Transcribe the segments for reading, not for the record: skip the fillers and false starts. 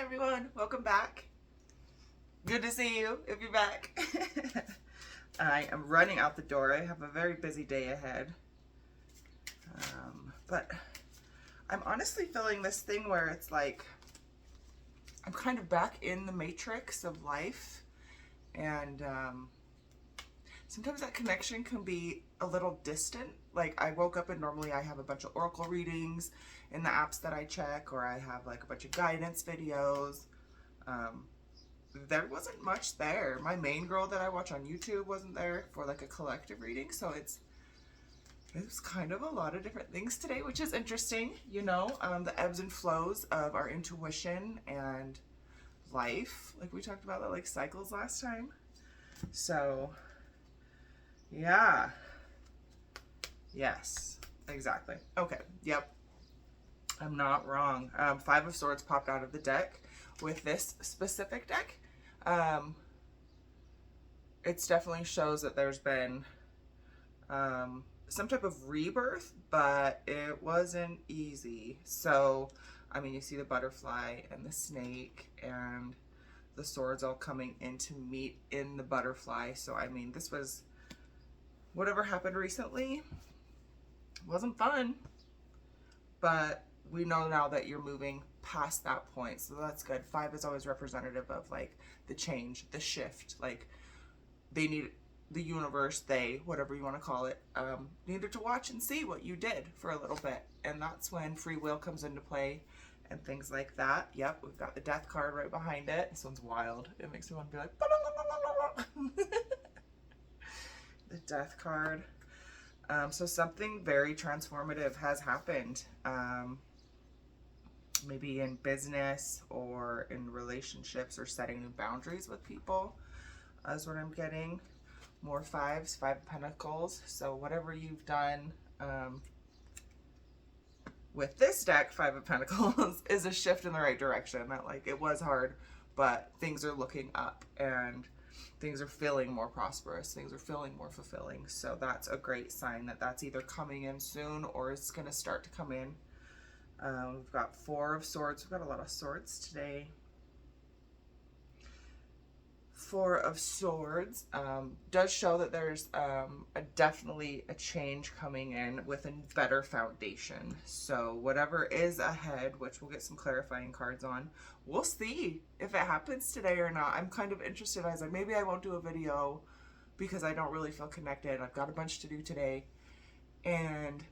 everyone, welcome back. Good to see you if you're back. I am running out the door. I have a very busy day ahead. But I'm honestly feeling this thing where it's like I'm kind of back in the matrix of life, and sometimes that connection can be a little distant. Like I woke up and normally I have a bunch of oracle readings in the apps that I check, or I have like a bunch of guidance videos. There wasn't much there. My main girl that I watch on YouTube wasn't there for like a collective reading, so it was kind of a lot of different things today, which is interesting, the ebbs and flows of our intuition and life, like we talked about, that like cycles last time. So yeah, yes, exactly. Okay, yep, I'm not wrong. Five of Swords popped out of the deck with this specific deck. It definitely shows that there's been some type of rebirth, but it wasn't easy. So, I mean, you see the butterfly and the snake and the swords all coming in to meet in the butterfly. So, I mean, this was whatever happened recently wasn't fun, but we know now that you're moving past that point, so that's good. Five is always representative of like the change, the shift. Like they need the universe, they, whatever you want to call it, needed to watch and see what you did for a little bit, and that's when free will comes into play and things like that. Yep, we've got the death card right behind it. This one's wild. It makes me want to be like the death card. So something very transformative has happened. Maybe in business or in relationships or setting new boundaries with people is what I'm getting. More fives, Five of Pentacles. So whatever you've done with this deck, Five of Pentacles, is a shift in the right direction. That like it was hard, but things are looking up and things are feeling more prosperous. Things are feeling more fulfilling. So that's a great sign that that's either coming in soon or it's going to start to come in. We've got Four of Swords. We've got a lot of swords today. Four of Swords does show that there's definitely a change coming in with a better foundation. So whatever is ahead, which we'll get some clarifying cards on, we'll see if it happens today or not. I'm kind of interested. I was like, maybe I won't do a video because I don't really feel connected. I've got a bunch to do today, and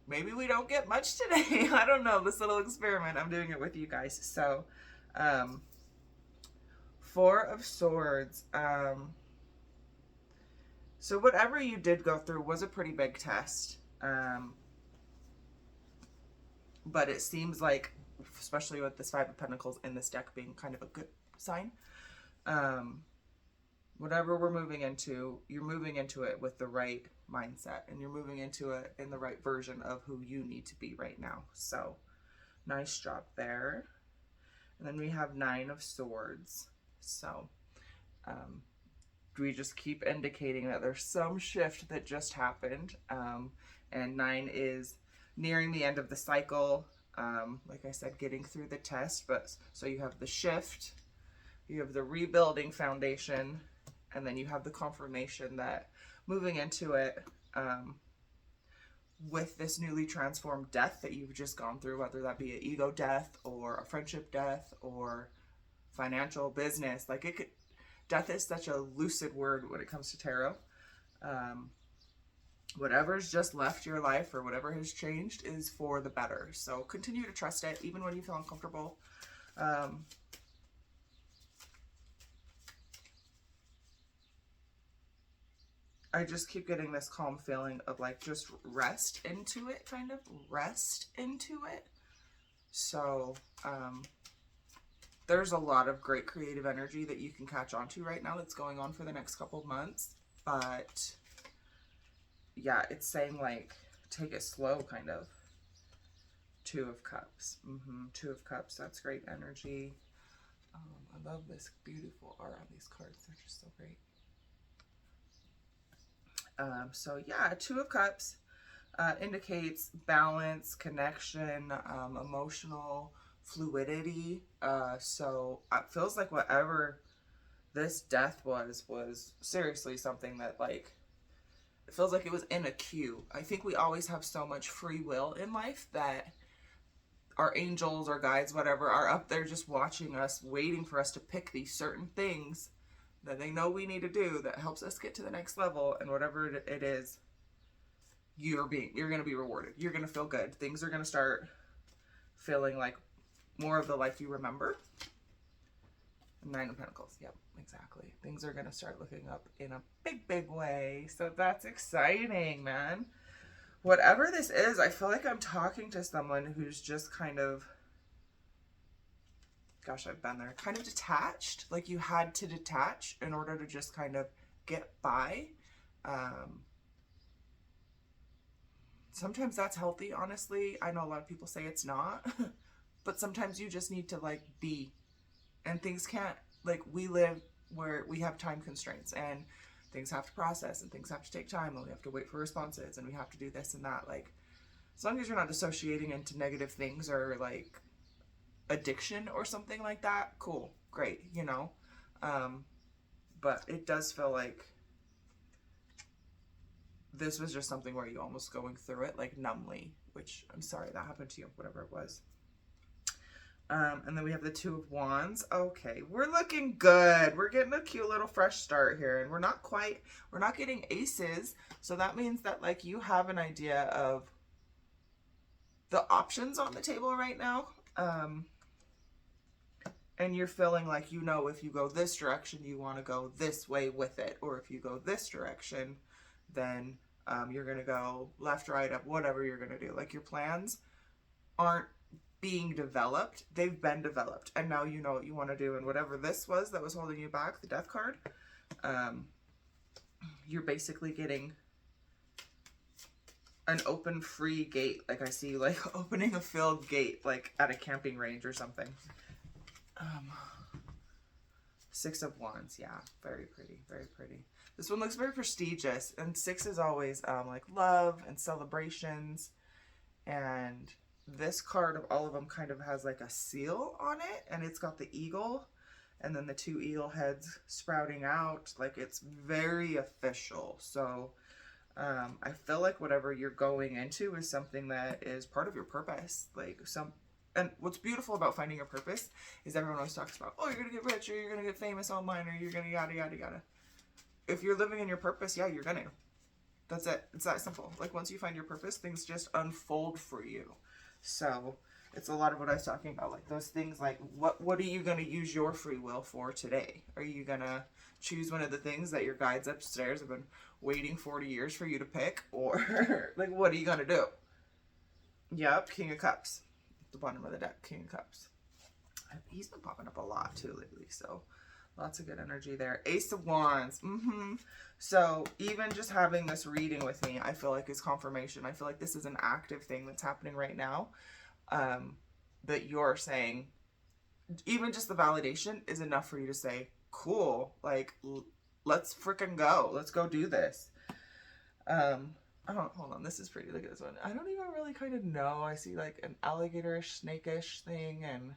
maybe we don't get much today. I don't know. This little experiment, I'm doing it with you guys. So, Four of Swords. So whatever you did go through was a pretty big test. But it seems like, especially with this Five of Pentacles in this deck being kind of a good sign, whatever we're moving into, you're moving into it with the right mindset, and you're moving into it in the right version of who you need to be right now. So nice job there. And then we have Nine of Swords. So we just keep indicating that there's some shift that just happened, and Nine is nearing the end of the cycle. Like I said, getting through the test, but so you have the shift, you have the rebuilding foundation, and then you have the confirmation that moving into it with this newly transformed death that you've just gone through, whether that be an ego death or a friendship death or financial business, like it could, death is such a lucid word when it comes to tarot. Whatever's just left your life or whatever has changed is for the better. So continue to trust it, even when you feel uncomfortable. I just keep getting this calm feeling of like just rest into it, kind of rest into it. So there's a lot of great creative energy that you can catch on to right now that's going on for the next couple of months. But yeah, it's saying like take it slow, kind of. Two of Cups. Two of Cups, that's great energy. I love this beautiful art on these cards. They're just so great. So yeah, Two of Cups indicates balance, connection, emotional fluidity. So it feels like whatever this death was seriously something that, like, it feels like it was in a queue. I think we always have so much free will in life that our angels or guides, whatever, are up there just watching us, waiting for us to pick these certain things that they know we need to do that helps us get to the next level. And whatever it is, you're going to be rewarded. You're going to feel good. Things are going to start feeling like more of the life you remember. Nine of Pentacles. Yep, exactly. Things are going to start looking up in a big way. So that's exciting, man. Whatever this is, I feel like I'm talking to someone who's just kind of, gosh, I've been there, kind of detached. Like you had to detach in order to just kind of get by. Sometimes that's healthy, honestly. I know a lot of people say it's not, but sometimes you just need to like be, and things can't, like, we live where we have time constraints and things have to process and things have to take time and we have to wait for responses and we have to do this and that. Like, as long as you're not dissociating into negative things or like addiction or something like that, cool, great, you know. But it does feel like this was just something where you almost going through it like numbly, which I'm sorry that happened to you, whatever it was. And then we have the Two of Wands. Okay, we're looking good. We're getting a cute little fresh start here, and we're not getting aces. So that means that like you have an idea of the options on the table right now. And you're feeling like, you know, if you go this direction, you want to go this way with it. Or if you go this direction, then you're going to go left, right, up, whatever you're going to do. Like your plans aren't being developed, they've been developed, and now you know what you want to do. And whatever this was that was holding you back, the Death card, you're basically getting an open free gate. Like I see like opening a filled gate like at a camping range or something. Six of Wands. Yeah, very pretty, very pretty. This one looks very prestigious, and six is always like love and celebrations. And this card of all of them kind of has like a seal on it, and it's got the eagle and then the two eagle heads sprouting out. Like it's very official. So I feel like whatever you're going into is something that is part of your purpose. And what's beautiful about finding your purpose is everyone always talks about, oh, you're gonna get rich, or you're gonna get famous online, or you're gonna yada yada yada. If you're living in your purpose, yeah, you're gonna. That's it. It's that simple. Like once you find your purpose, things just unfold for you. So it's a lot of what I was talking about, like those things, like what are you going to use your free will for today? Are you going to choose one of the things that your guides upstairs have been waiting 40 years for you to pick? Or like, what are you going to do? Yep, King of Cups. At the bottom of the deck, King of Cups. He's been popping up a lot too lately, so lots of good energy there. Ace of Wands. So even just having this reading with me, I feel like is confirmation. I feel like this is an active thing that's happening right now. That you're saying, even just the validation is enough for you to say, cool, like, let's freaking go. Let's go do this. Hold on, this is pretty. Look at this one. I don't even really kind of know. I see like an alligator-ish, snake-ish thing, and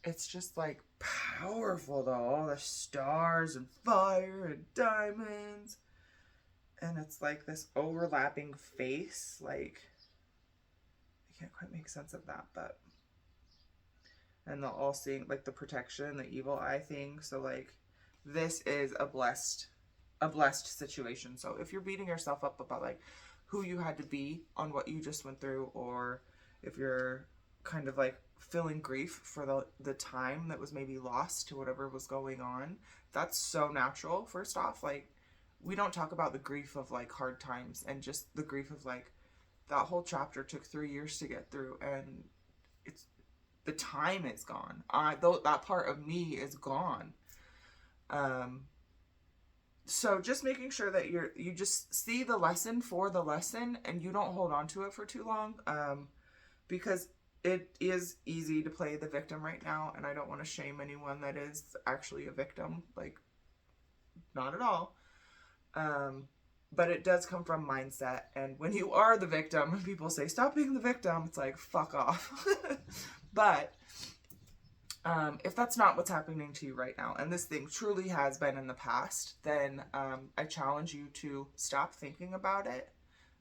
it's just like powerful though. All the stars and fire and diamonds. And it's like this overlapping face. Like, I can't quite make sense of that, but. And the all seeing, like the protection, the evil eye thing. So like, this is a blessed situation. So if you're beating yourself up about like who you had to be on what you just went through, or if you're kind of like feeling grief for the time that was maybe lost to whatever was going on, that's so natural. First off, like, we don't talk about the grief of like hard times, and just the grief of like that whole chapter took 3 years to get through, and it's, the time is gone. That part of me is gone. So just making sure that you just see the lesson for the lesson, and you don't hold on to it for too long, because it is easy to play the victim right now, and I don't want to shame anyone that is actually a victim, like, not at all. but it does come from mindset. And when you are the victim, when people say, stop being the victim, it's like, fuck off. But if that's not what's happening to you right now, and this thing truly has been in the past, then I challenge you to stop thinking about it.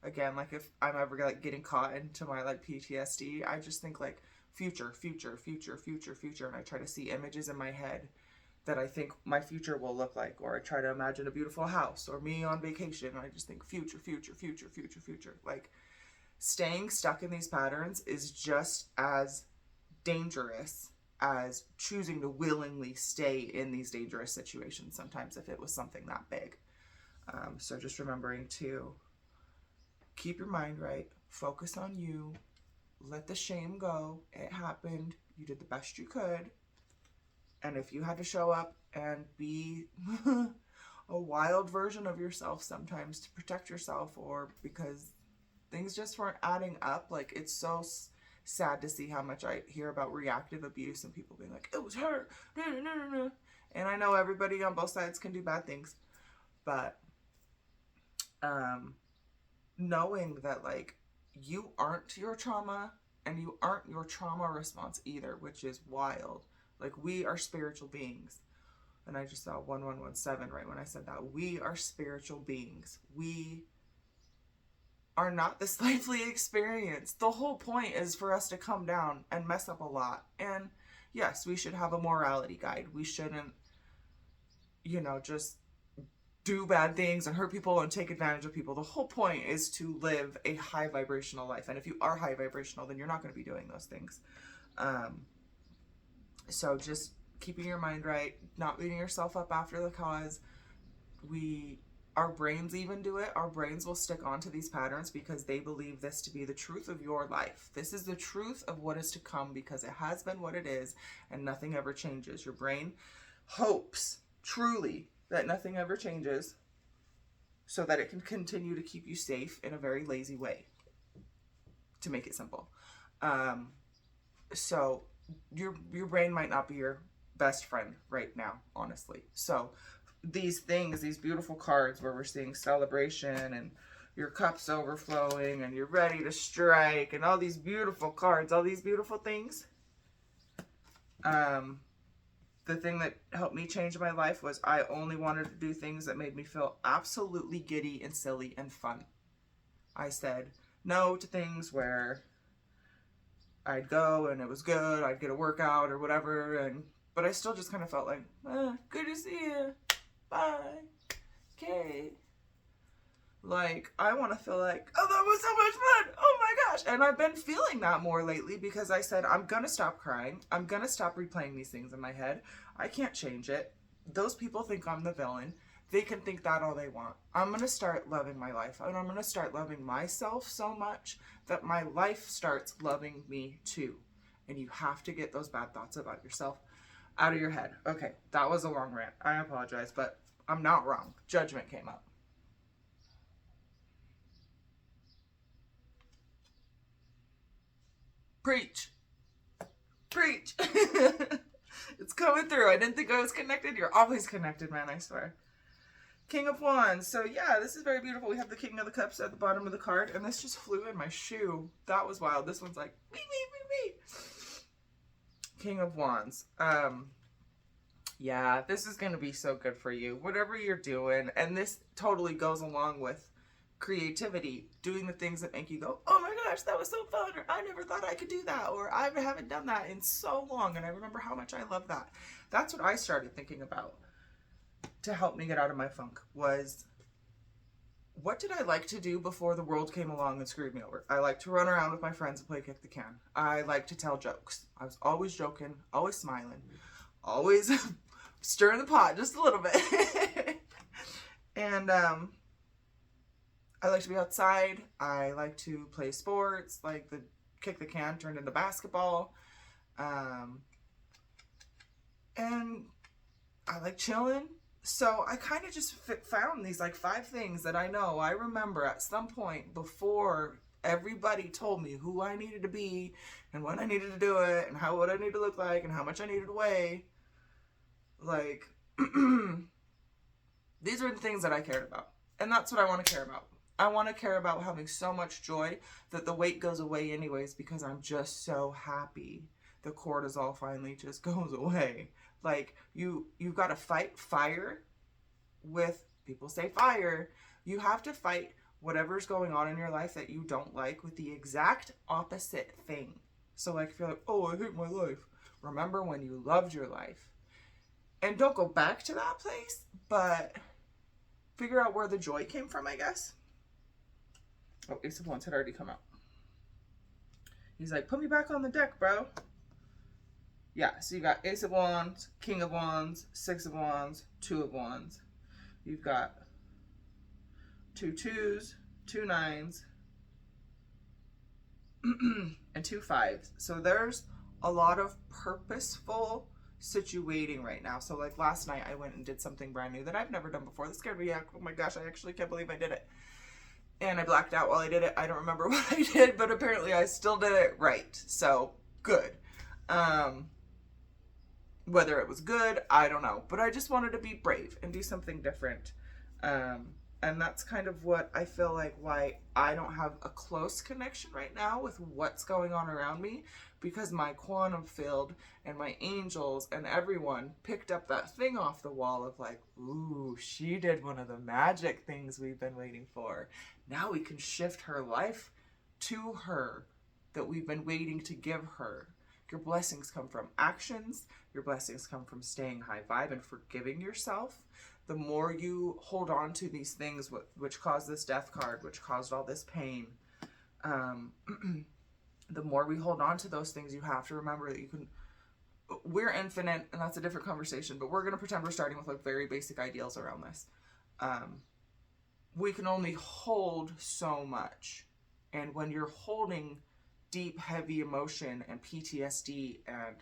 Again, like if I'm ever like getting caught into my like PTSD, I just think like future, future, future, future, future, and I try to see images in my head that I think my future will look like, or I try to imagine a beautiful house or me on vacation, and I just think future, future, future, future, future. Like staying stuck in these patterns is just as dangerous as choosing to willingly stay in these dangerous situations sometimes if it was something that big. So just remembering to keep your mind right, focus on you, let the shame go. It happened. You did the best you could. And if you had to show up and be a wild version of yourself sometimes to protect yourself, or because things just weren't adding up, like it's so sad to see how much I hear about reactive abuse and people being like, it was her. And I know everybody on both sides can do bad things, but knowing that like you aren't your trauma and you aren't your trauma response either, which is wild. Like we are spiritual beings. And I just saw 1117 right when I said that. We are spiritual beings. We are not this lively experience. The whole point is for us to come down and mess up a lot. And yes, we should have a morality guide. We shouldn't, just do bad things and hurt people and take advantage of people. The whole point is to live a high vibrational life. And if you are high vibrational, then you're not going to be doing those things. So just keeping your mind right, not beating yourself up after the cause. Our brains even do it. Our brains will stick onto these patterns because they believe this to be the truth of your life. This is the truth of what is to come because it has been what it is and nothing ever changes. Your brain hopes truly that nothing ever changes so that it can continue to keep you safe in a very lazy way, to make it simple. So your brain might not be your best friend right now, honestly. So these things, these beautiful cards where we're seeing celebration and your cup's overflowing and you're ready to strike and all these beautiful cards, all these beautiful things. The thing that helped me change my life was I only wanted to do things that made me feel absolutely giddy and silly and fun. I said no to things where I'd go and it was good, I'd get a workout or whatever, but I still just kind of felt like, good to see you, bye, okay. Like, I want to feel like, oh, that was so much fun, oh my gosh. And I've been feeling that more lately because I said, I'm going to stop crying. I'm going to stop replaying these things in my head. I can't change it. Those people think I'm the villain. They can think that all they want. I'm going to start loving my life. And I'm going to start loving myself so much that my life starts loving me too. And you have to get those bad thoughts about yourself out of your head. Okay, that was a long rant. I apologize, but I'm not wrong. Judgment came up. Preach. Preach. It's coming through. I didn't think I was connected. You're always connected, man, I swear. King of Wands. So yeah, this is very beautiful. We have the King of the Cups at the bottom of the card, and this just flew in my shoe. That was wild. This one's like, me. King of Wands. Yeah, this is going to be so good for you. Whatever you're doing, and this totally goes along with creativity, doing the things that make you go, oh my gosh, that was so fun, or I never thought I could do that, or I haven't done that in so long, and I remember how much I love that. That's what I started thinking about to help me get out of my funk, was what did I like to do before the world came along and screwed me over? I like to run around with my friends and play kick the can. I like to tell jokes. I was always joking, always smiling, always stirring the pot just a little bit. And I like to be outside. I like to play sports, like the kick the can turned into basketball. And I like chilling. So I kind of just found these like 5 things that I know I remember at some point before everybody told me who I needed to be and when I needed to do it and what I needed to look like and how much I needed to weigh. Like, these are the things that I cared about. And that's what I want to care about. I want to care about having so much joy that the weight goes away anyways, because I'm just so happy the cortisol finally just goes away. Like, you've got to fight fire with, people say fire. You have to fight whatever's going on in your life that you don't like with the exact opposite thing. So like, if you're like, oh, I hate my life, remember when you loved your life. And don't go back to that place, but figure out where the joy came from, I guess. Oh, Ace of Wands had already come out. He's like, put me back on the deck, bro. Yeah, so you got Ace of Wands, King of Wands, Six of Wands, Two of Wands. You've got 2 2s, 2 9s, and 2 5s. So there's a lot of purposeful situating right now. So like last night I went and did something brand new that I've never done before. This scared me. Oh my gosh, I actually can't believe I did it. And I blacked out while I did it. I don't remember what I did, but apparently I still did it right. So good. Whether it was good, I don't know. But I just wanted to be brave and do something different. And that's kind of what I feel like why I don't have a close connection right now with what's going on around me, because my quantum field and my angels and everyone picked up that thing off the wall of like, ooh, she did one of the magic things we've been waiting for. Now we can shift her life to her that we've been waiting to give her. Your blessings come from actions. Your blessings come from staying high vibe and forgiving yourself. The more you hold on to these things which caused this death card, which caused all this pain, the more we hold on to those things, you have to remember that we're infinite, and that's a different conversation, but we're going to pretend we're starting with like very basic ideals around this. We can only hold so much. And when you're holding deep, heavy emotion and PTSD, and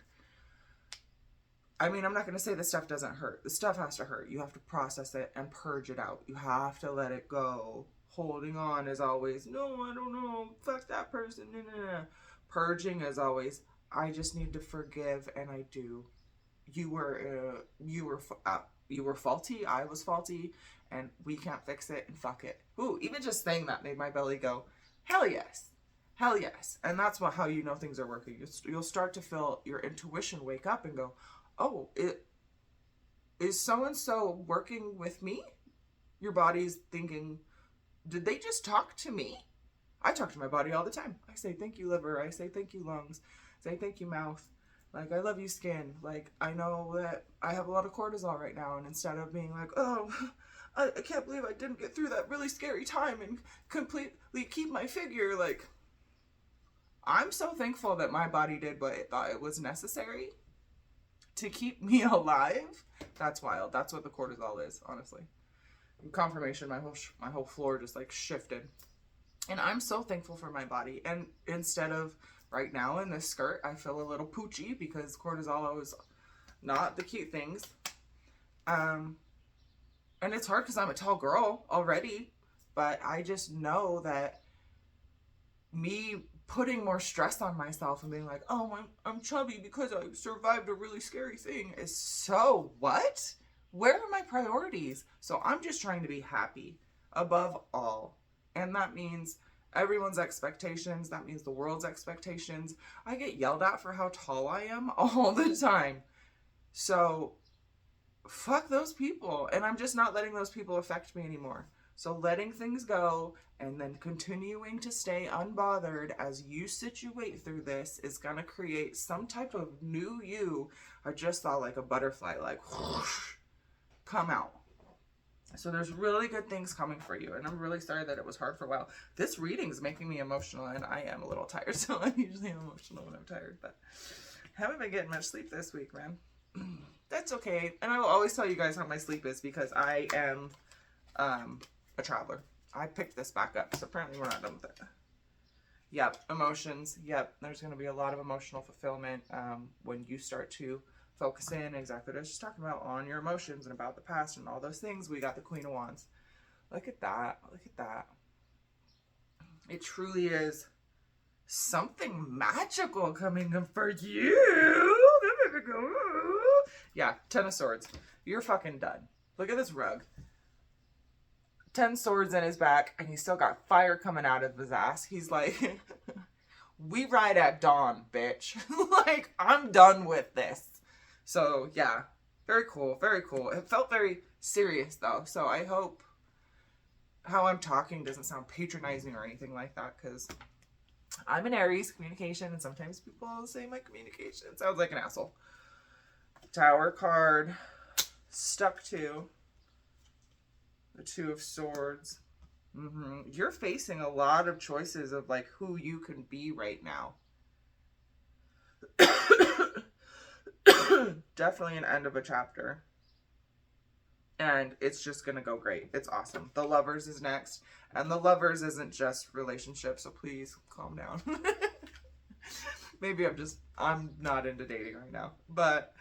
I mean, I'm not going to say this stuff doesn't hurt. The stuff has to hurt. You have to process it and purge it out. You have to let it go. Holding on is always, no, I don't know, fuck that person. No. Purging is always, I just need to forgive, and I do. You were faulty. I was faulty, and we can't fix it. And fuck it. Ooh, even just saying that made my belly go, hell yes. Hell yes. And that's how you know things are working. You'll start to feel your intuition wake up and go, oh, is so-and-so working with me? Your body's thinking, did they just talk to me? I talk to my body all the time. I say, thank you, liver. I say, thank you, lungs. I say, thank you, mouth. Like, I love you, skin. Like, I know that I have a lot of cortisol right now. And instead of being like, oh, I can't believe I didn't get through that really scary time and completely keep my figure, like, I'm so thankful that my body did what it thought it was necessary to keep me alive. That's wild. That's what the cortisol is, honestly. In confirmation, my whole floor just like shifted. And I'm so thankful for my body. And instead of right now in this skirt, I feel a little poochy because cortisol is not the cute things. And it's hard because I'm a tall girl already, but I just know that me putting more stress on myself and being like, oh, I'm chubby because I survived a really scary thing is so what? Where are my priorities? So I'm just trying to be happy above all. And that means everyone's expectations. That means the world's expectations. I get yelled at for how tall I am all the time. So fuck those people. And I'm just not letting those people affect me anymore. So letting things go and then continuing to stay unbothered as you situate through this is going to create some type of new you. I just saw like a butterfly like whoosh, come out. So there's really good things coming for you. And I'm really sorry that it was hard for a while. This reading is making me emotional, and I am a little tired. So I'm usually emotional when I'm tired. But I haven't been getting much sleep this week, man. That's okay. And I will always tell you guys how my sleep is because I am a traveler. I picked this back up, so apparently we're not done with it. Yep, emotions. Yep, there's going to be a lot of emotional fulfillment when you start to focus in exactly what I was just talking about on your emotions and about the past and all those things. We got the Queen of Wands. Look at that. Look at that. It truly is something magical coming up for you. Yeah, Ten of Swords. You're fucking done. Look at this rug. 10 swords in his back, and he's still got fire coming out of his ass. He's like, we ride at dawn, bitch. Like, I'm done with this. So, yeah. Very cool. Very cool. It felt very serious, though. So, I hope how I'm talking doesn't sound patronizing or anything like that, because I'm an Aries, communication, and sometimes people say my communication sounds like an asshole. Tower card. Stuck to the Two of Swords. You're facing a lot of choices of like who you can be right now. Definitely an end of a chapter. And it's just going to go great. It's awesome. The Lovers is next. And the Lovers isn't just relationships, so please calm down. Maybe I'm not into dating right now. But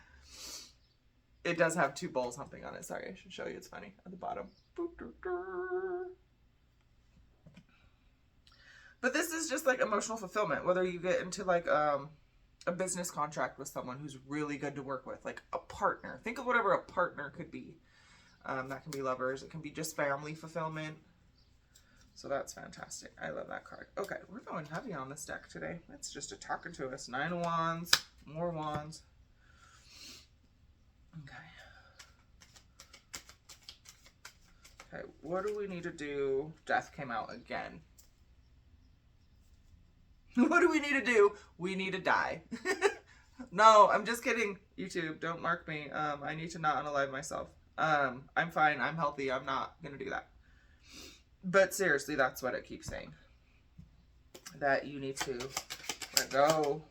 it does have 2 bowls humping on it. Sorry, I should show you. It's funny at the bottom. But this is just like emotional fulfillment. Whether you get into like a business contract with someone who's really good to work with, like a partner. Think of whatever a partner could be. That can be lovers. It can be just family fulfillment. So that's fantastic. I love that card. Okay, we're going heavy on this deck today. It's just talking to us. 9 of Wands. More Wands. Okay. Okay, what do we need to do? Death came out again. What do we need to do? We need to die. No, I'm just kidding. YouTube, don't mark me. I need to not unalive myself. I'm fine. I'm healthy. I'm not going to do that. But seriously, that's what it keeps saying. That you need to let go.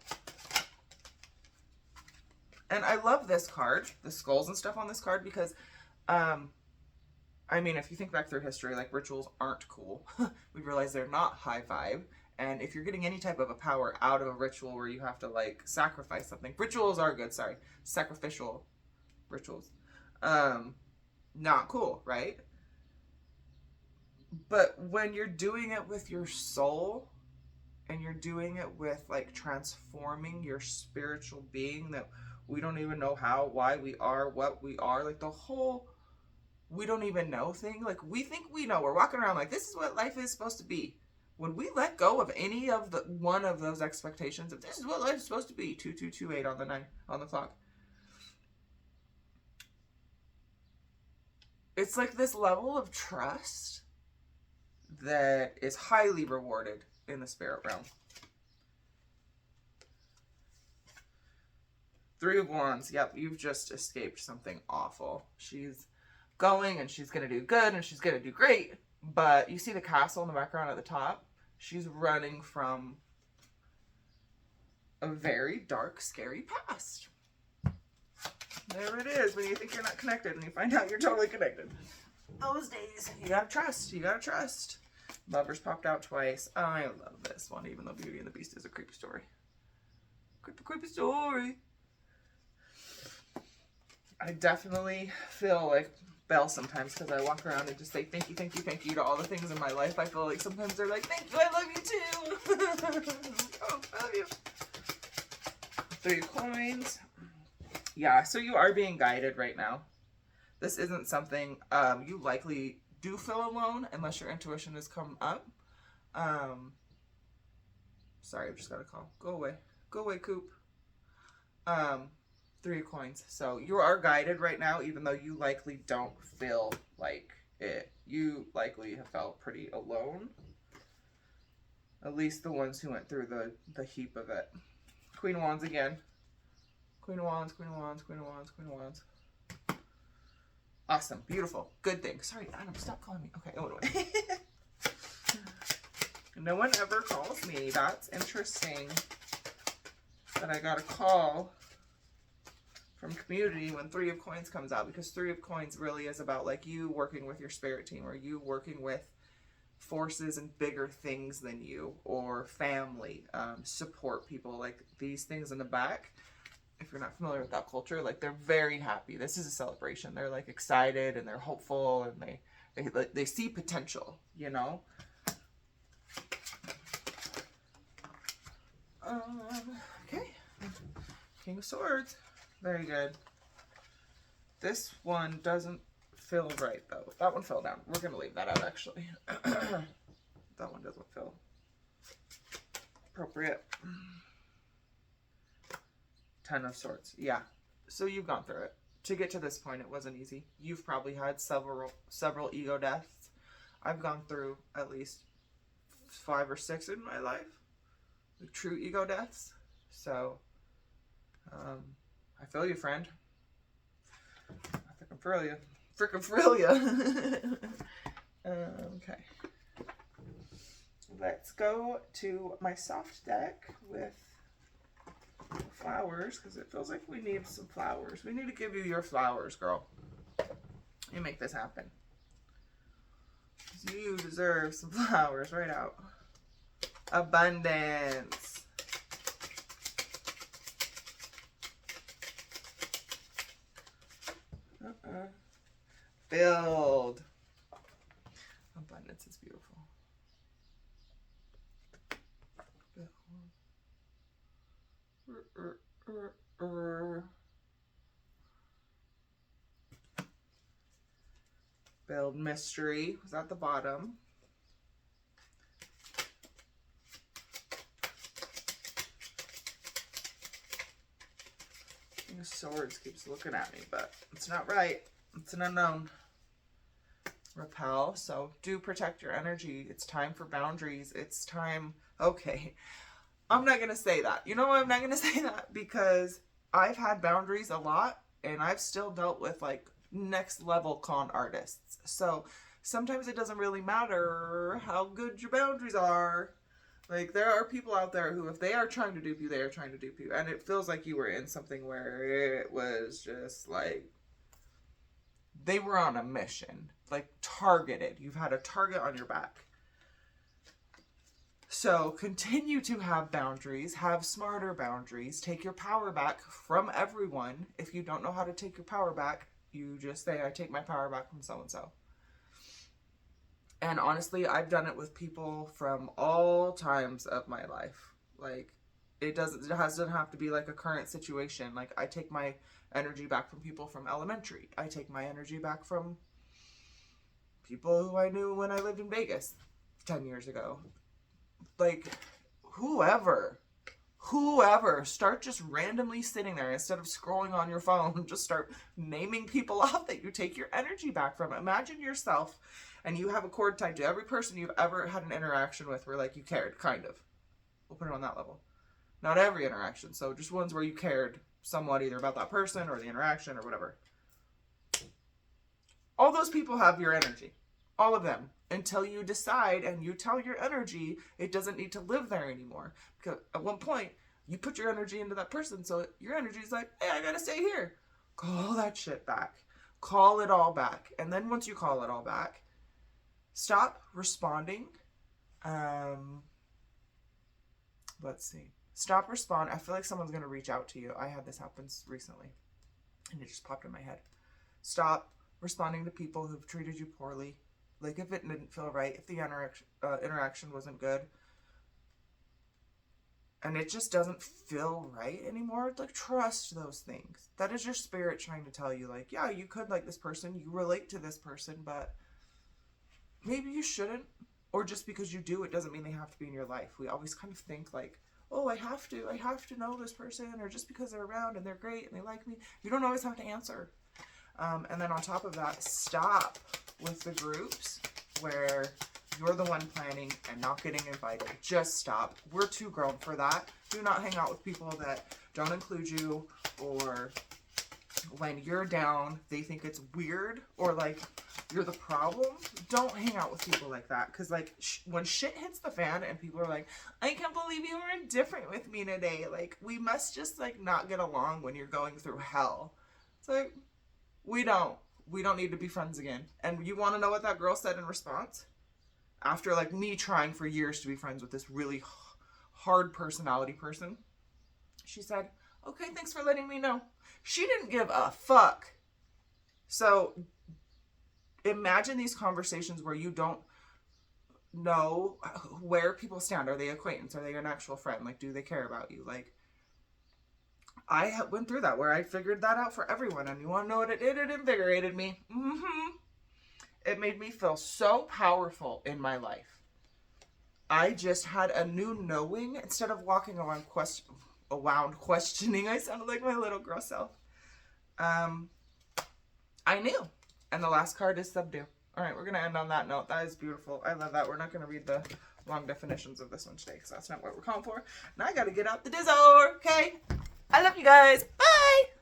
And I love this card, the skulls and stuff on this card, because, I mean, if you think back through history, like, rituals aren't cool. We realize they're not high vibe. And if you're getting any type of a power out of a ritual where you have to, like, sacrifice something. Rituals are good, sorry. Sacrificial rituals. Not cool, right? But when you're doing it with your soul, and you're doing it with, like, transforming your spiritual being that we don't even know how, why we are, what we are, like, the whole we don't even know thing. Like, we think we know. We're walking around like, this is what life is supposed to be. When we let go of any of one of those expectations, if this is what life is supposed to be, 2228 on the clock. It's like this level of trust that is highly rewarded in the spirit realm. 3 of Wands. Yep, you've just escaped something awful. She's going and she's going to do good and she's going to do great. But you see the castle in the background at the top? She's running from a very dark, scary past. There it is, when you think you're not connected and you find out you're totally connected. Those days, you gotta trust. You gotta trust. Lovers popped out twice. I love this one, even though Beauty and the Beast is a creepy story. Creepy story. I definitely feel like Belle sometimes because I walk around and just say thank you, thank you, thank you to all the things in my life. I feel like sometimes they're like, thank you, I love you too. Oh, I love you. 3 coins. Yeah, so you are being guided right now. This isn't something you likely do feel alone unless your intuition has come up. Sorry, I've just got a call. Go away. Go away, Coop. 3 coins. So you are guided right now, even though you likely don't feel like it. You likely have felt pretty alone. At least the ones who went through the heap of it. Queen of Wands again. Queen of Wands, Queen of Wands, Queen of Wands, Queen of Wands. Awesome. Beautiful. Good thing. Sorry, Adam, stop calling me. Okay, oh, wait. No one ever calls me. That's interesting. That I got a call from community when 3 of Coins comes out, because 3 of Coins really is about like you working with your spirit team, or you working with forces and bigger things than you, or family, support people, like these things in the back. If you're not familiar with that culture, like they're very happy. This is a celebration. They're like excited and they're hopeful and they see potential, you know? Okay. King of Swords. Very good. This one doesn't feel right though. That one fell down. We're gonna leave that out actually. That one doesn't feel appropriate. 10 of Swords. Yeah. So you've gone through it. To get to this point, it wasn't easy. You've probably had several ego deaths. I've gone through at least 5 or 6 in my life. The true ego deaths. So, I feel you, friend. I frickin' feel you. Frickin' feel you. Okay. Let's go to my soft deck with flowers, because it feels like we need some flowers. We need to give you your flowers, girl. You make this happen. You deserve some flowers right out. Abundance. Filled. Abundance is beautiful. Build mystery was at the bottom. King of Swords keeps looking at me, but it's not right. It's an unknown. Repel. So do protect your energy. It's time for boundaries. It's time. Okay. I'm not going to say that. You know why I'm not going to say that? Because I've had boundaries a lot and I've still dealt with like next level con artists. So sometimes it doesn't really matter how good your boundaries are. Like there are people out there who if they are trying to dupe you, they are trying to dupe you. And it feels like you were in something where it was just like they were on a mission, like targeted. You've had a target on your back. So continue to have boundaries, have smarter boundaries, take your power back from everyone. If you don't know how to take your power back, you just say, I take my power back from so-and-so. And honestly, I've done it with people from all times of my life. Like, it doesn't have to be like a current situation. Like, I take my energy back from people from elementary. I take my energy back from people who I knew when I lived in Vegas 10 years ago. Like, whoever, start just randomly sitting there instead of scrolling on your phone. Just start naming people off that you take your energy back from. Imagine yourself and you have a cord tied to every person you've ever had an interaction with where like you cared, kind of. We'll put it on that level. Not every interaction, so just ones where you cared somewhat either about that person or the interaction or whatever. All those people have your energy. All of them. Until you decide and you tell your energy it doesn't need to live there anymore. Because at one point, you put your energy into that person, so your energy is like, hey, I gotta stay here. Call that shit back. Call it all back. And then once you call it all back, stop responding. Let's see. Stop respond. I feel like someone's gonna reach out to you. I had this happen recently, and it just popped in my head. Stop responding to people who've treated you poorly. Like, if it didn't feel right, if the interaction wasn't good, and it just doesn't feel right anymore, like, trust those things. That is your spirit trying to tell you, like, yeah, you could like this person, you relate to this person, but maybe you shouldn't. Or just because you do, it doesn't mean they have to be in your life. We always kind of think, like, oh, I have to know this person, or just because they're around and they're great and they like me. You don't always have to answer. And then on top of that, stop with the groups where you're the one planning and not getting invited. Just stop. We're too grown for that. Do not hang out with people that don't include you, or when you're down, they think it's weird or like you're the problem. Don't hang out with people like that. Because like when shit hits the fan and people are like, I can't believe you were indifferent with me today. Like, we must just like not get along when you're going through hell. It's like, we don't need to be friends again. And you want to know what that girl said in response? After like me trying for years to be friends with this really hard personality person, she said, okay, thanks for letting me know. She didn't give a fuck. So imagine these conversations where you don't know where people stand. Are they acquaintance? Are they an actual friend? Like, do they care about you? Like, I went through that where I figured that out for everyone. And you want to know what it did? It invigorated me. It made me feel so powerful in my life. I just had a new knowing instead of walking around questioning. I sounded like my little girl self. I knew. And the last card is subdue. All right, we're going to end on that note. That is beautiful. I love that. We're not going to read the long definitions of this one today because that's not what we're calling for. Now I got to get out the Dizzor, okay? I love you guys. Bye!